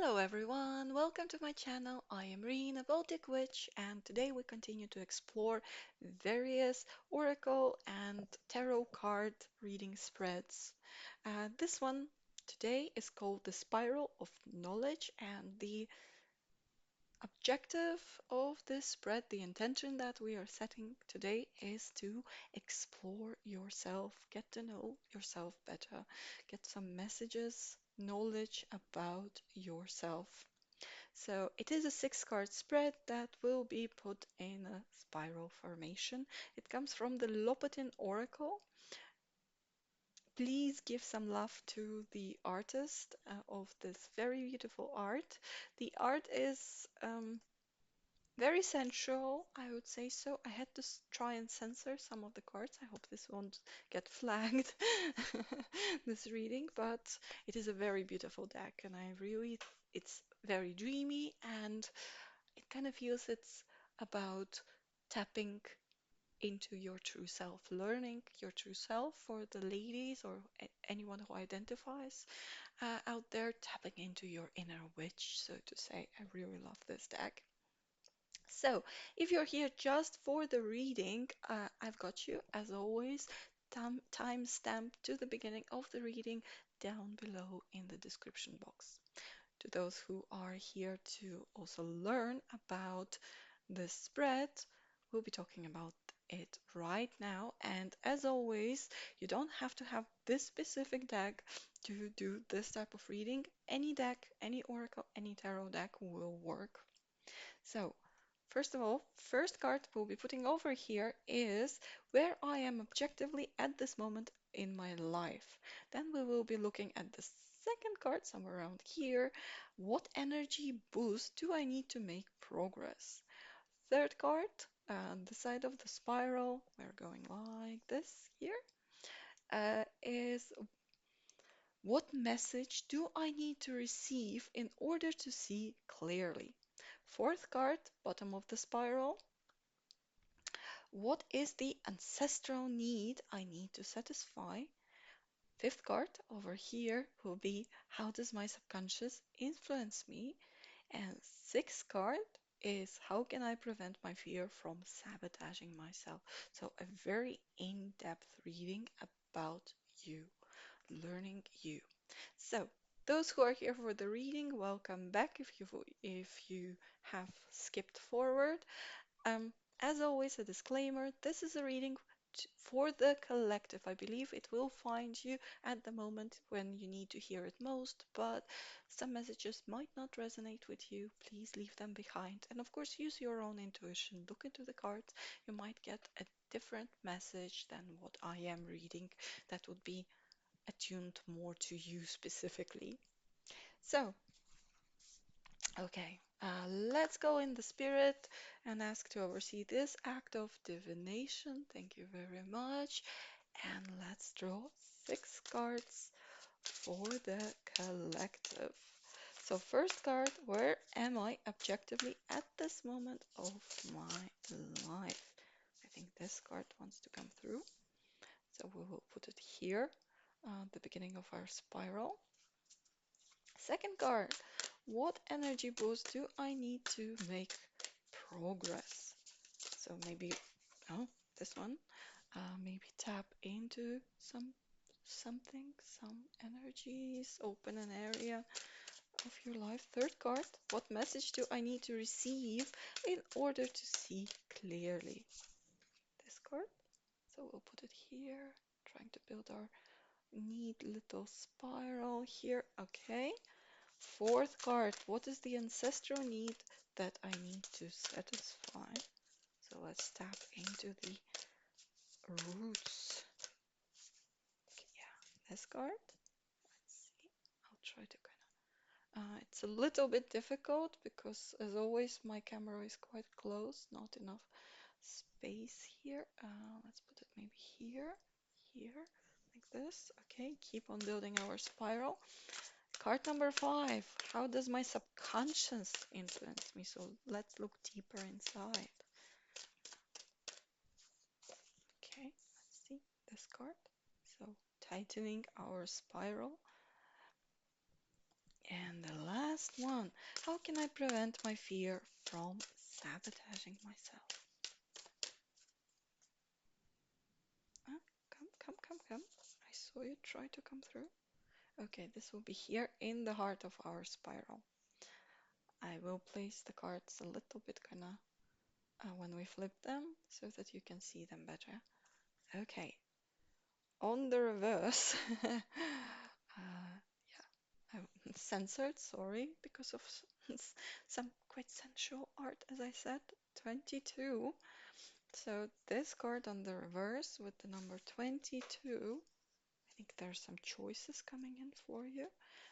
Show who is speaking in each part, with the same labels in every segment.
Speaker 1: Hello everyone, welcome to my channel. I am Reen, a Baltic witch, and today we continue to explore various oracle and tarot card reading spreads. This one today is called the Spiral of Knowledge, and the objective of this spread, the intention that we are setting today, is to explore yourself, get to know yourself better, get some messages, knowledge about yourself. So it is a six-card spread that will be put in a spiral formation. It comes from the Loputyn Oracle. Please give some love to the artist of this very beautiful art. The art is very sensual, I would say so. I had to try and censor some of the cards. I hope this won't get flagged, this reading, but it is a very beautiful deck, and it's very dreamy, and it kind of feels it's about tapping into your true self, learning your true self for the ladies or anyone who identifies out there, tapping into your inner witch, so to say. I really love this deck. So, if you're here just for the reading, I've got you, as always, timestamp to the beginning of the reading down below in the description box. To those who are here to also learn about the spread, we'll be talking about it right now. And as always, you don't have to have this specific deck to do this type of reading. Any deck, any oracle, any tarot deck will work. So, first of all, first card we'll be putting over here is where I am objectively at this moment in my life. Then we will be looking at the second card somewhere around here. What energy boost do I need to make progress? Third card, on the side of the spiral, we're going like this here, is what message do I need to receive in order to see clearly? Fourth card, bottom of the spiral, what is the ancestral need I need to satisfy? Fifth card over here will be how does my subconscious influence me? And sixth card is how can I prevent my fear from sabotaging myself? So a very in-depth reading about you, learning you. So those who are here for the reading, welcome back if you have skipped forward. Um, as always, a disclaimer, this is a reading for the collective. I believe it will find you at the moment when you need to hear it most, but some messages might not resonate with you. Please leave them behind. And of course, use your own intuition. Look into the cards. You might get a different message than what I am reading that would be attuned more to you specifically. So, okay, let's go in the spirit and ask to oversee this act of divination. Thank you very much. And let's draw six cards for the collective. So, first card, where am I objectively at this moment of my life? I think this card wants to come through. So, we will put it here, the beginning of our spiral. Second card, what energy boost do I need to make progress? So maybe, oh, this one, maybe tap into something, some energies, open an area of your life. Third card, what message do I need to receive in order to see clearly? This card, so we'll put it here, trying to build our neat little spiral here. Okay. Fourth card, what is the ancestral need that I need to satisfy? So let's tap into the roots. Yeah, this card. Let's see. I'll try to it's a little bit difficult because, as always, my camera is quite close, not enough space here. Let's put it maybe here, here, like this. Okay, keep on building our spiral. Card number 5. How does my subconscious influence me? So let's look deeper inside. Okay, let's see this card. So tightening our spiral. And the last last one. How can I prevent my fear from sabotaging myself? Huh? Come, come, come, come. I saw you try to come through. Okay, this will be here in the heart of our spiral. I will place the cards a little bit kind of when we flip them so that you can see them better. Okay, on the reverse, I'm censored, sorry, because of some quite sensual art, as I said. 22. So this card on the reverse with the number 22, I think there's some choices coming in for you.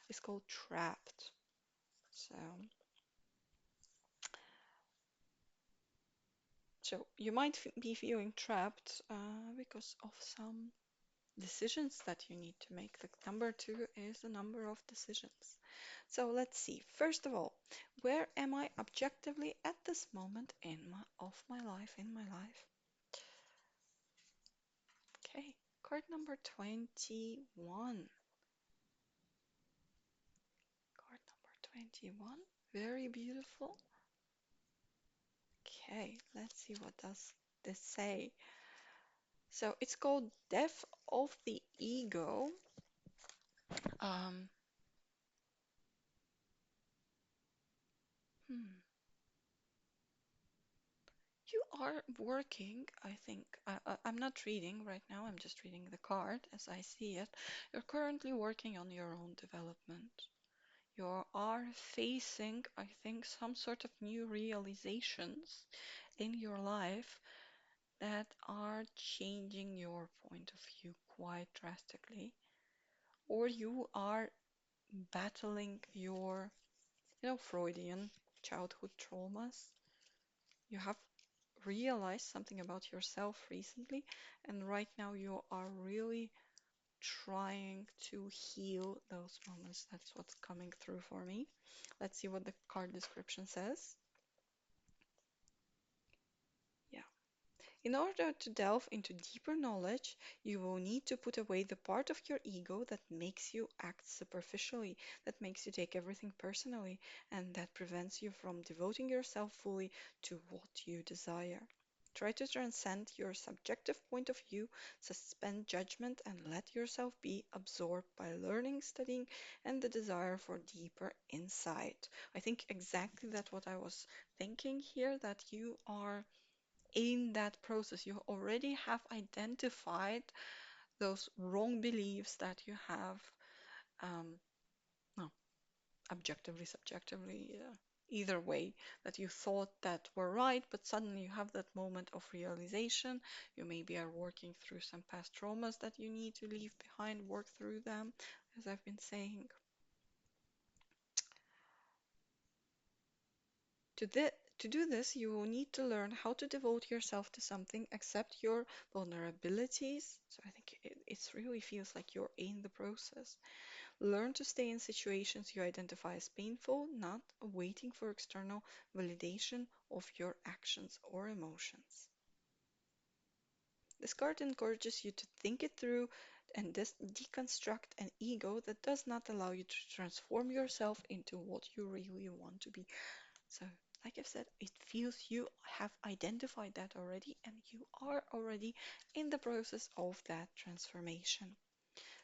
Speaker 1: It's called Trapped. So you might be feeling trapped because of some decisions that you need to make. The number two is the number of decisions. So let's see. First of all, where am I objectively at this moment of my life, in my life? Okay, card number 21. Card number 21. Very beautiful. Okay, let's see what does this say. So it's called Death of the Ego. Um, hmm. You are working, I think. I'm not reading right now, I'm just reading the card as I see it. You're currently working on your own development. You are facing, I think, some sort of new realizations in your life that are changing your point of view quite drastically. Or you are battling your, Freudian childhood traumas. You have realized something about yourself recently, and right now you are really trying to heal those moments. That's what's coming through for me. Let's see what the card description says. Yeah. In order to delve into deeper knowledge, you will need to put away the part of your ego that makes you act superficially, that makes you take everything personally, and that prevents you from devoting yourself fully to what you desire. Try to transcend your subjective point of view, suspend judgment, and let yourself be absorbed by learning, studying, and the desire for deeper insight. I think exactly that's what I was thinking here, that you are in that process. You already have identified those wrong beliefs that you have, um, no, objectively, subjectively, either way, that you thought that were right, but suddenly you have that moment of realization. You maybe are working through some past traumas that you need to leave behind, work through them, as I've been saying. To do this, you will need to learn how to devote yourself to something, accept your vulnerabilities. So I think it really feels like you're in the process. Learn to stay in situations you identify as painful, not waiting for external validation of your actions or emotions. This card encourages you to think it through and deconstruct an ego that does not allow you to transform yourself into what you really want to be. So, like I've said, it feels you have identified that already and you are already in the process of that transformation.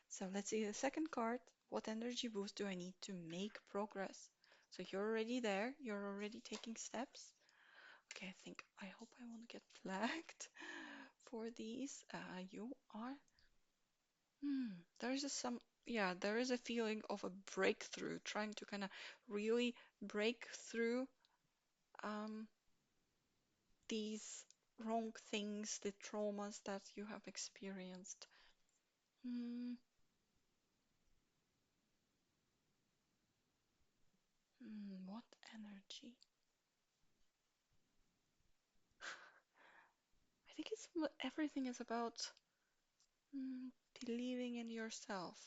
Speaker 1: So let's see the second card. What energy boost do I need to make progress? So you're already there. You're already taking steps. Okay, I hope I won't get flagged for these. You are. There is there is a feeling of a breakthrough, trying to kind of really break through um, these wrong things, the traumas that you have experienced. Hmm, what energy? I think everything is about believing in yourself.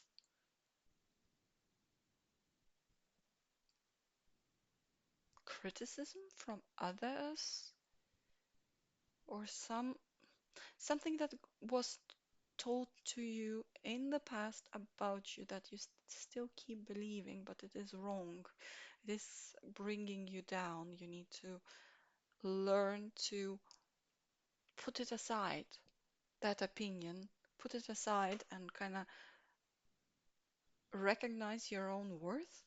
Speaker 1: Criticism from others or something that was told to you in the past about you that you still keep believing, but it is wrong. It is bringing you down. You need to learn to put it aside, that opinion, put it aside and kind of recognize your own worth.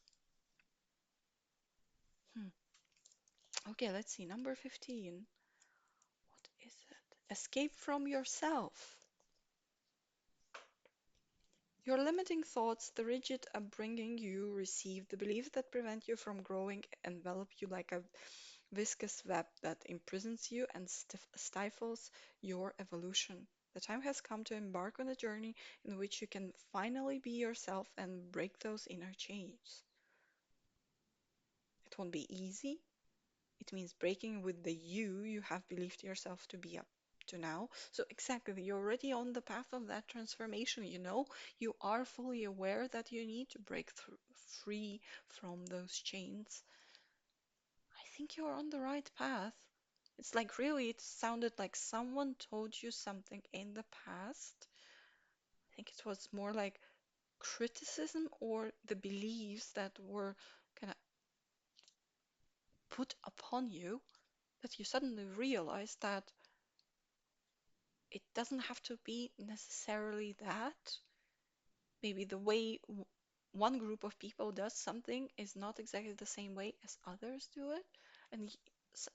Speaker 1: Hmm. Okay, let's see. Number 15. What is it? Escape from yourself. Your limiting thoughts, the rigid upbringing you received, the beliefs that prevent you from growing, envelop you like a viscous web that imprisons you and stifles your evolution. The time has come to embark on a journey in which you can finally be yourself and break those inner chains. It won't be easy. It means breaking with the you have believed yourself to be up to now. So exactly, you're already on the path of that transformation, you know. You are fully aware that you need to break through, free from those chains. I think you're on the right path. It's like really, it sounded like someone told you something in the past. I think it was more like criticism or the beliefs that were kind of put upon you that you suddenly realize that it doesn't have to be necessarily that. Maybe the way one group of people does something is not exactly the same way as others do it. And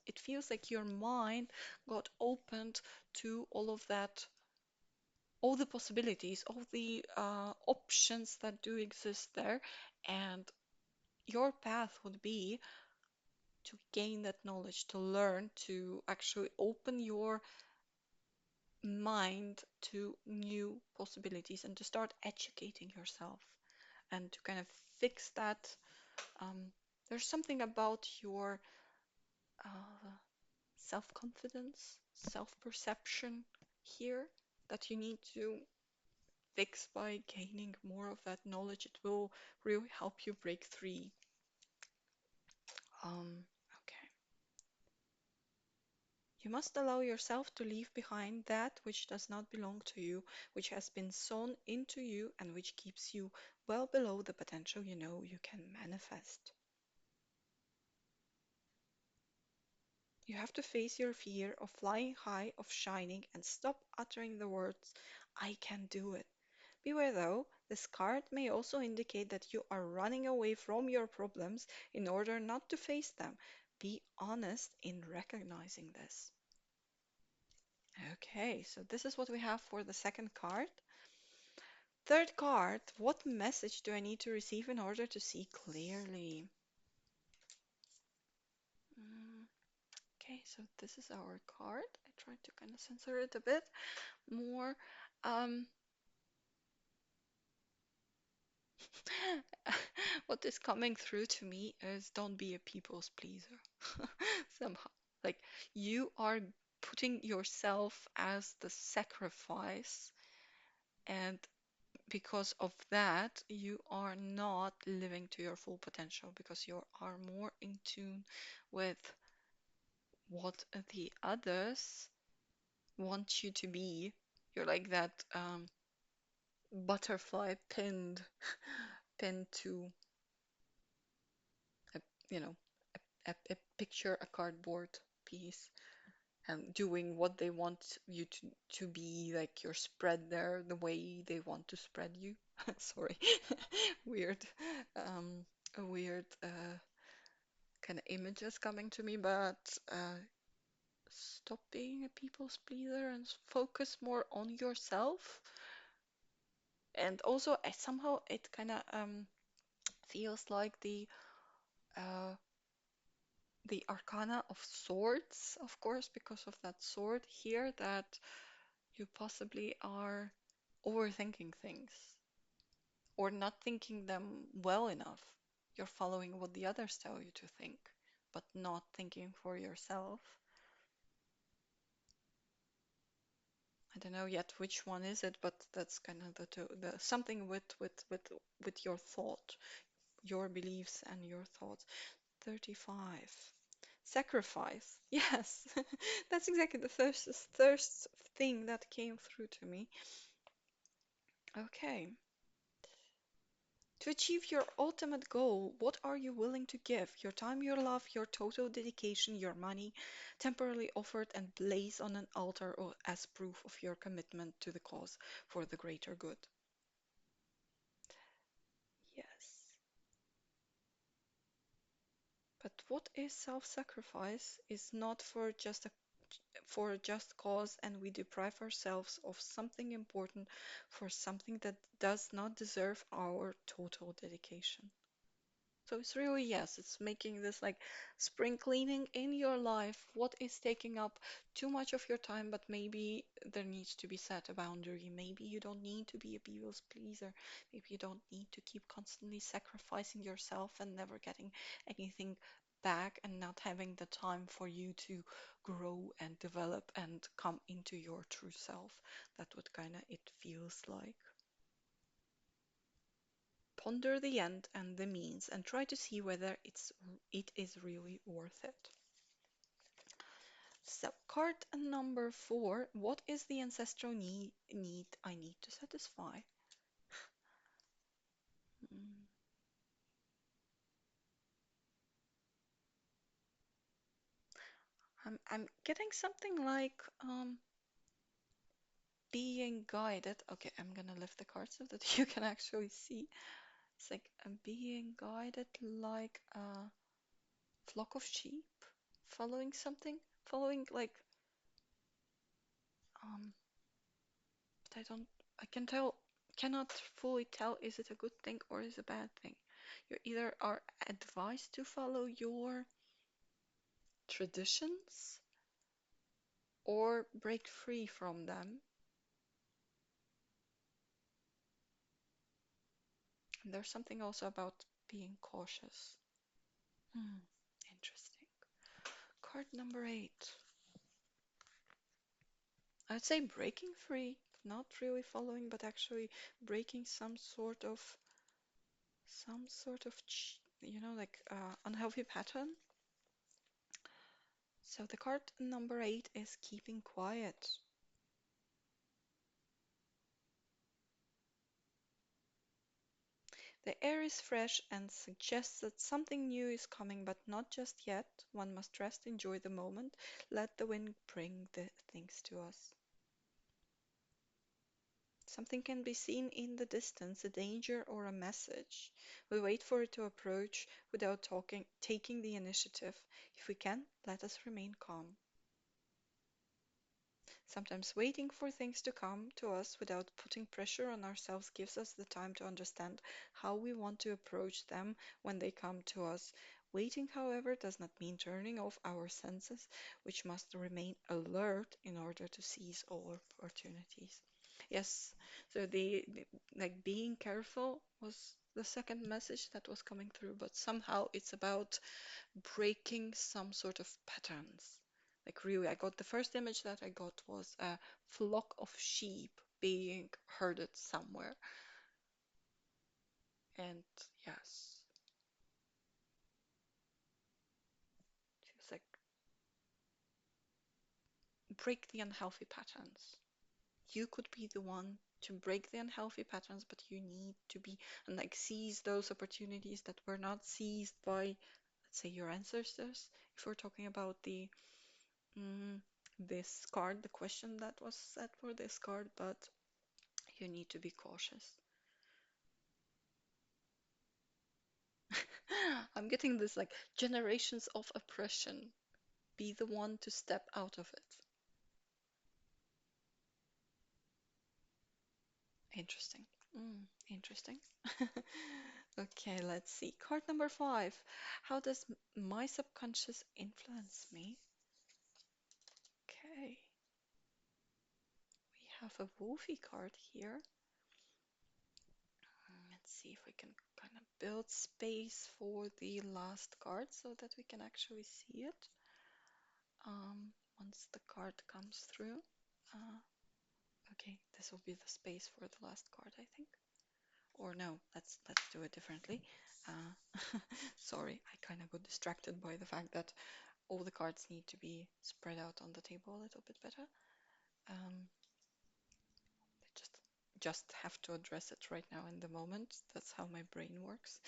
Speaker 1: it feels like your mind got opened to all of that, all the possibilities, all the options that do exist there. And your path would be to gain that knowledge, to learn, to actually open your mind to new possibilities and to start educating yourself and to kind of fix that. Um, there's something about your uh, self-confidence, self-perception here that you need to fix by gaining more of that knowledge. It will really help you break free. Okay. You must allow yourself to leave behind that which does not belong to you, which has been sown into you, and which keeps you well below the potential you know you can manifest. You have to face your fear of flying high, of shining, and stop uttering the words, I can do it. Beware though, this card may also indicate that you are running away from your problems in order not to face them. Be honest in recognizing this. Okay, so this is what we have for the second card. Third card, what message do I need to receive in order to see clearly? Mm, okay, so this is our card. I tried to kind of censor it a bit more. Um, what is coming through to me is don't be a people's pleaser. Somehow. Like you are putting yourself as the sacrifice, and because of that, you are not living to your full potential because you are more in tune with what the others want you to be. You're like that butterfly pinned to a, you know, a picture, a cardboard piece, and doing what they want you to be, like you're spread there the way they want to spread you. Sorry, weird, a weird kind of images coming to me, but stop being a people's pleaser and focus more on yourself. And also, somehow it kind of feels like uh, the arcana of swords, of course, because of that sword here, that you possibly are overthinking things or not thinking them well enough. You're following what the others tell you to think, but not thinking for yourself. I don't know yet which one is it, but that's kind of the something with your thought, your beliefs and your thoughts. 35. Sacrifice. Yes, that's exactly the first thing that came through to me. Okay. To achieve your ultimate goal, what are you willing to give? Your time, your love, your total dedication, your money, temporarily offered and placed on an altar or as proof of your commitment to the cause for the greater good. Yes. But what is self-sacrifice is not for a just cause, and we deprive ourselves of something important for something that does not deserve our total dedication. So it's really, yes, it's making this like spring cleaning in your life. What is taking up too much of your time, but maybe there needs to be set a boundary. Maybe you don't need to be a people's pleaser. Maybe you don't need to keep constantly sacrificing yourself and never getting anything back and not having the time for you to grow and develop and come into your true self. That what kind of it feels like. Ponder the end and the means and try to see whether it is really worth it. So, card number 4, what is the ancestral need I need to satisfy? Mm, I'm getting something like being guided. Okay, I'm gonna lift the card so that you can actually see. It's like being guided like a flock of sheep following something, following like um but I don't, I can tell, cannot fully tell is it a good thing or is it a bad thing. You either are advised to follow your traditions or break free from them. And there's something also about being cautious. Hmm, interesting. Card number 8. I'd say breaking free, not really following, but actually breaking some sort of like unhealthy pattern. So the card number 8 is keeping quiet. The air is fresh and suggests that something new is coming, but not just yet. One must rest, enjoy the moment, let the wind bring the things to us. Something can be seen in the distance, a danger or a message. We wait for it to approach without taking the initiative. If we can, let us remain calm. Sometimes waiting for things to come to us without putting pressure on ourselves gives us the time to understand how we want to approach them when they come to us. Waiting, however, does not mean turning off our senses, which must remain alert in order to seize all opportunities. Yes, so like being careful was the second message that was coming through, but somehow it's about breaking some sort of patterns. Like really, I got the first image that I got was a flock of sheep being herded somewhere. And yes, it's like break the unhealthy patterns. You could be the one to break the unhealthy patterns, but you need to be and like seize those opportunities that were not seized by, let's say, your ancestors. If we're talking about mm, this card, the question that was set for this card, but you need to be cautious. I'm getting this like generations of oppression. Be the one to step out of it. Interesting. Interesting. Okay, let's see. Card number 5. How does my subconscious influence me? Okay, we have a Wolfie card here. Let's see if we can kind of build space for the last card so that we can actually see it once the card comes through. Uh, okay, this will be the space for the last card, I think. Or no, let's do it differently. Sorry, I kind of got distracted by the fact that all the cards need to be spread out on the table a little bit better. Just just have to address it right now in the moment. That's how my brain works.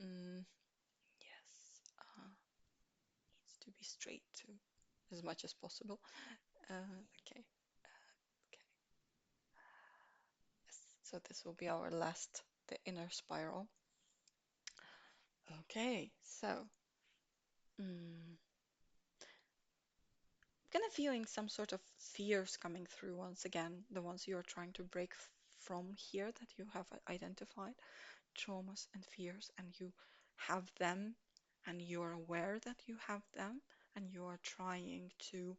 Speaker 1: Mm, yes, needs to be straight too, as much as possible. Okay, okay. Yes. So this will be our last, the inner spiral. Okay, so mm, kind of feeling some sort of fears coming through once again, the ones you're trying to break from here that you have identified, traumas and fears, and you have them, and you're aware that you have them, and you are trying to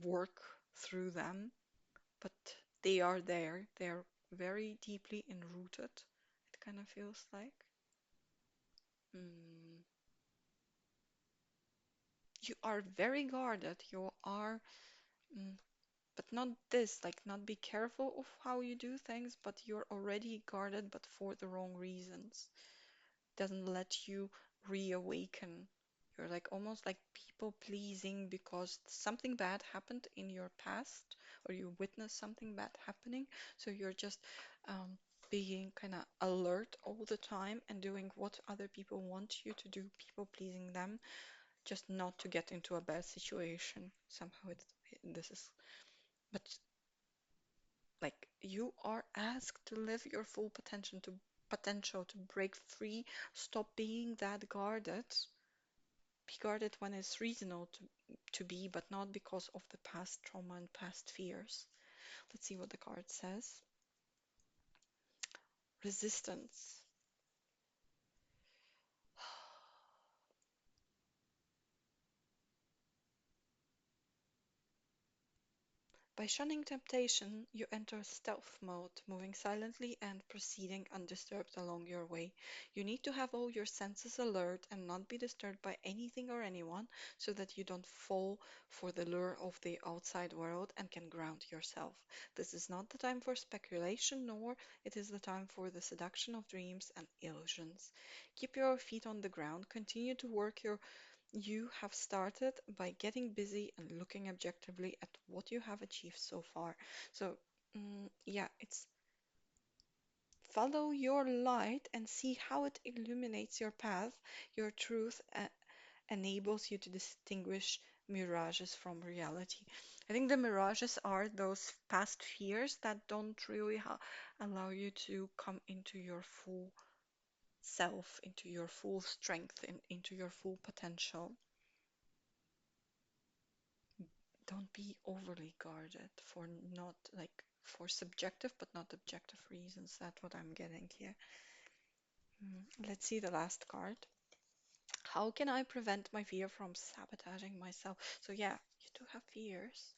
Speaker 1: work through them, but they are there. They're very deeply enrooted, it kind of feels like. Mm, you are very guarded. You are, mm, but not this, like, not be careful of how you do things, but you're already guarded, but for the wrong reasons. Doesn't let you reawaken. You're like almost like people pleasing because something bad happened in your past, or you witnessed something bad happening. So you're just um, being kind of alert all the time and doing what other people want you to do, people pleasing them, just not to get into a bad situation. Somehow this is, but like you are asked to live your full potential to break free, stop being that guarded. Be guarded when it's reasonable to be, but not because of the past trauma and past fears. Let's see what the card says. Resistance. By shunning temptation, you enter stealth mode, moving silently and proceeding undisturbed along your way. You need to have all your senses alert and not be disturbed by anything or anyone so that you don't fall for the lure of the outside world and can ground yourself. This is not the time for speculation, nor it is the time for the seduction of dreams and illusions. Keep your feet on the ground, continue to work you have started by getting busy and looking objectively at what you have achieved so far. So, yeah, it's follow your light and see how it illuminates your path. Your truth enables you to distinguish mirages from reality. I think the mirages are those past fears that don't really allow you to come into your full self, into your full strength, into your full potential. Don't be overly guarded for not like for subjective but not objective reasons. That's what I'm getting here. Let's see the last card. How can I prevent my fear from sabotaging myself? So yeah, you do have fears.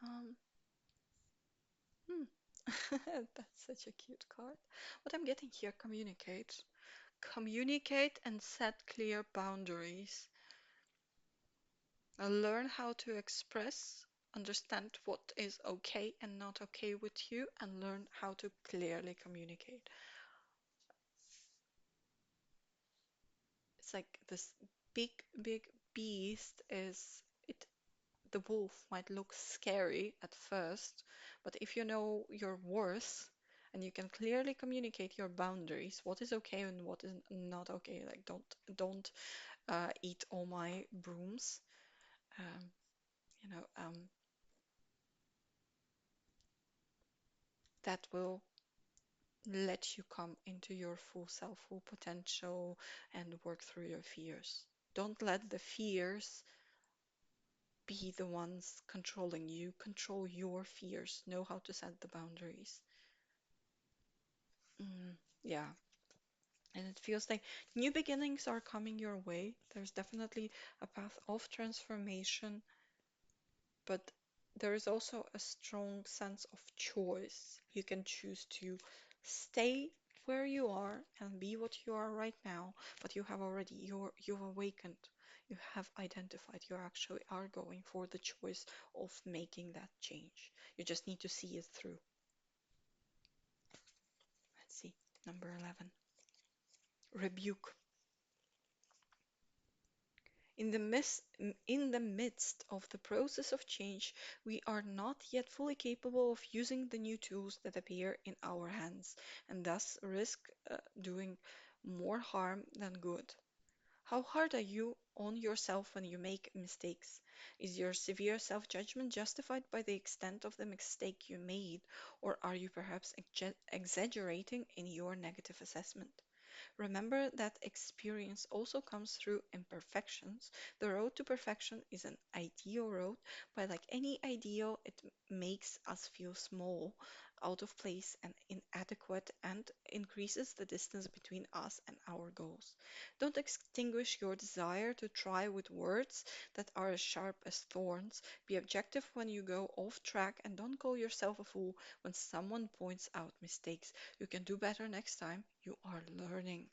Speaker 1: Um, hmm. That's such a cute card. What I'm getting here, communicate. Communicate and set clear boundaries. Learn how to express, understand what is okay and not okay with you, and learn how to clearly communicate. It's like this big, big beast is it. The wolf might look scary at first, but if you know your worth and you can clearly communicate your boundaries, what is okay and what is not okay, like don't eat all my brooms. Um, you know, that will let you come into your full self, full potential, and work through your fears. Don't let the fears be the ones controlling you. Control your fears. Know how to set the boundaries. Yeah. And it feels like new beginnings are coming your way. There's definitely a path of transformation, but there is also a strong sense of choice. You can choose to stay where you are and be what you are right now, but you've awakened. You have identified you actually are going for the choice of making that change. You just need to see it through. Let's see. Number 11. Rebuke. In the midst of the process of change, we are not yet fully capable of using the new tools that appear in our hands, and thus risk doing more harm than good. How hard are you on yourself when you make mistakes? Is your severe self judgment justified by the extent of the mistake you made, or are you perhaps exaggerating in your negative assessment? Remember that experience also comes through imperfections. The road to perfection is an ideal road, but like any ideal, it makes us feel small, out of place, and inadequate, and increases the distance between us and our goals. Don't extinguish your desire to try with words that are as sharp as thorns. Be objective when you go off track, and don't call yourself a fool when someone points out mistakes. You can do better next time. You are learning.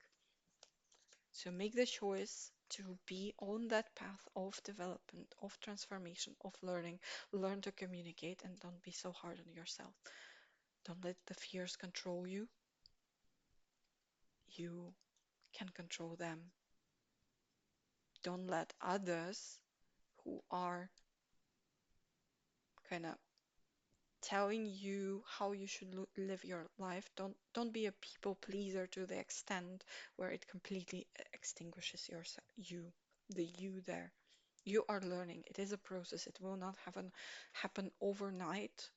Speaker 1: So make the choice to be on that path of development, of transformation, of learning. Learn to communicate and don't be so hard on yourself. Don't let the fears control you. You can control them. Don't let others who are kind of telling you how you should live your life, don't be a people pleaser to the extent where it completely extinguishes you, the you there. You are learning. It is a process. It will not happen overnight.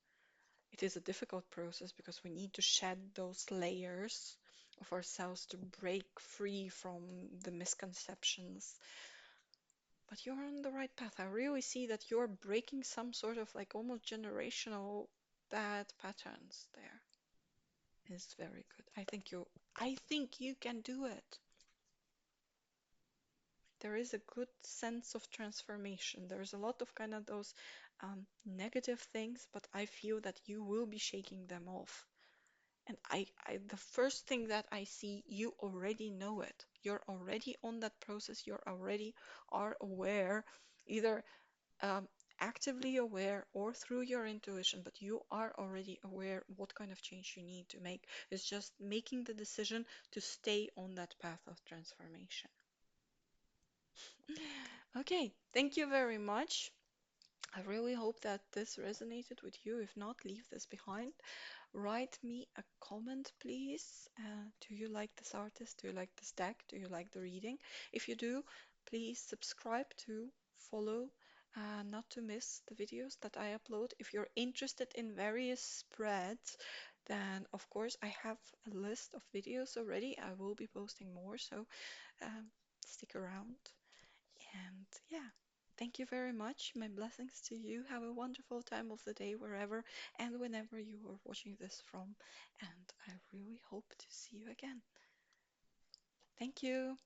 Speaker 1: It is a difficult process because we need to shed those layers of ourselves to break free from the misconceptions. But you're on the right path. I really see that you're breaking some sort of like almost generational bad patterns there. It's very good. I think you can do it. There is a good sense of transformation. There's a lot of kind of those negative things, but I feel that you will be shaking them off. And the first thing that I see, you already know it. You're already on that process. You're already are aware, either um, actively aware or through your intuition, but you are already aware what kind of change you need to make. It's just making the decision to stay on that path of transformation. Okay, thank you very much. I really hope that this resonated with you. If not, leave this behind. Write me a comment, please. Do you like this artist? Do you like this deck? Do you like the reading? If you do, please subscribe to follow, not to miss the videos that I upload. If you're interested in various spreads, then of course I have a list of videos already. I will be posting more, so um, stick around. And yeah, thank you very much. My blessings to you. Have a wonderful time of the day wherever and whenever you are watching this from. And I really hope to see you again. Thank you.